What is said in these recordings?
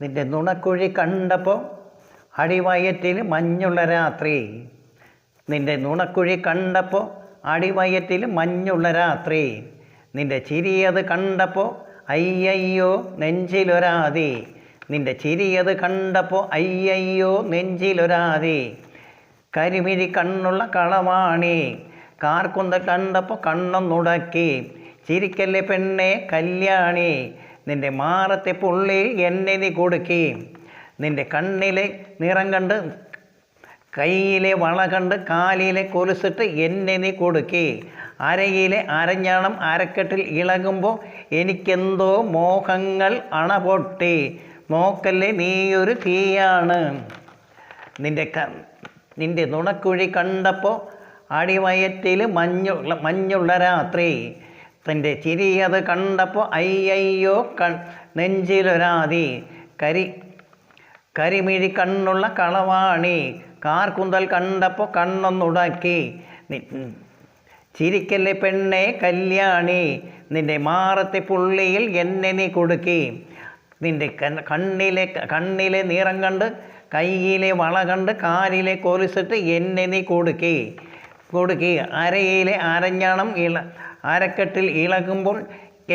നിന്റെ നുണക്കുഴി കണ്ടപ്പോൾ അടിവയറ്റിൽ മഞ്ഞുള്ള രാത്രി. നിന്റെ നുണക്കുഴി കണ്ടപ്പോൾ അടിവയറ്റിൽ മഞ്ഞുള്ള രാത്രി. നിന്റെ ചിരിയത് കണ്ടപ്പോൾ അയ്യയ്യോ നെഞ്ചിലൊരാതി. നിന്റെ ചിരിയത് കണ്ടപ്പോൾ അയ്യയ്യോ നെഞ്ചിലൊരാതി. കരിമിഴി കണ്ണുള്ള കളവാണി. കാർക്കുന്തൽ കണ്ടപ്പോൾ കണ്ണൊന്നുടക്കി. ചിരിക്കല്ലേ പെണ്ണെ കല്യാണി. നിന്റെ മാറത്തെ പുള്ളി എന്നെ നീ കൊടുക്കി. നിന്റെ കണ്ണിലെ നിറം കണ്ട് കയ്യിലെ വള കണ്ട് കാലിലെ കൊലുസിട്ട് എന്നെ നീ കൊടുക്കി. അരയിലെ അരഞ്ഞാണം അരക്കെട്ടിൽ ഇളകുമ്പോൾ എനിക്കെന്തോ മോഹങ്ങൾ അണപൊട്ടി. നോക്കല്ലേ നീയൊരു തീയാണ്. നിന്റെ നുണക്കുഴി കണ്ടപ്പോൾ അടിവയറ്റിൽ മഞ്ഞുള്ള രാത്രി. തൻ്റെ ചിരിയത് കണ്ടപ്പോൾ അയ്യയ്യോ നെഞ്ചിലൊരാതി. കരിമിഴി കണ്ണുള്ള കളവാണി. കാർക്കുന്തൽ കണ്ടപ്പോൾ കണ്ണൊന്നുടക്കി. ചിരിക്കല്ലേ പെണ്ണെ കല്യാണി. നിന്റെ മാറത്തെ പുള്ളിയിൽ എന്നെ നീ കൊടുക്കി. നിന്റെ കണ്ണിലെ നിറം കണ്ട് കയ്യിലെ വള കണ്ട് കാലിലെ കൊലുസിട്ട് എന്നെ നീ കൊടുക്കി. അരയിലെ അരഞ്ഞാണം അരക്കെട്ടിൽ ഇളകുമ്പോൾ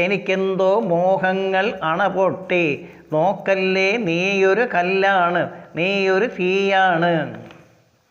എനിക്കെന്തോ മോഹങ്ങൾ അണപൊട്ടി. നോക്കല്ലേ നീയൊരു കല്ലാണ്, നീയൊരു തീയാണ്.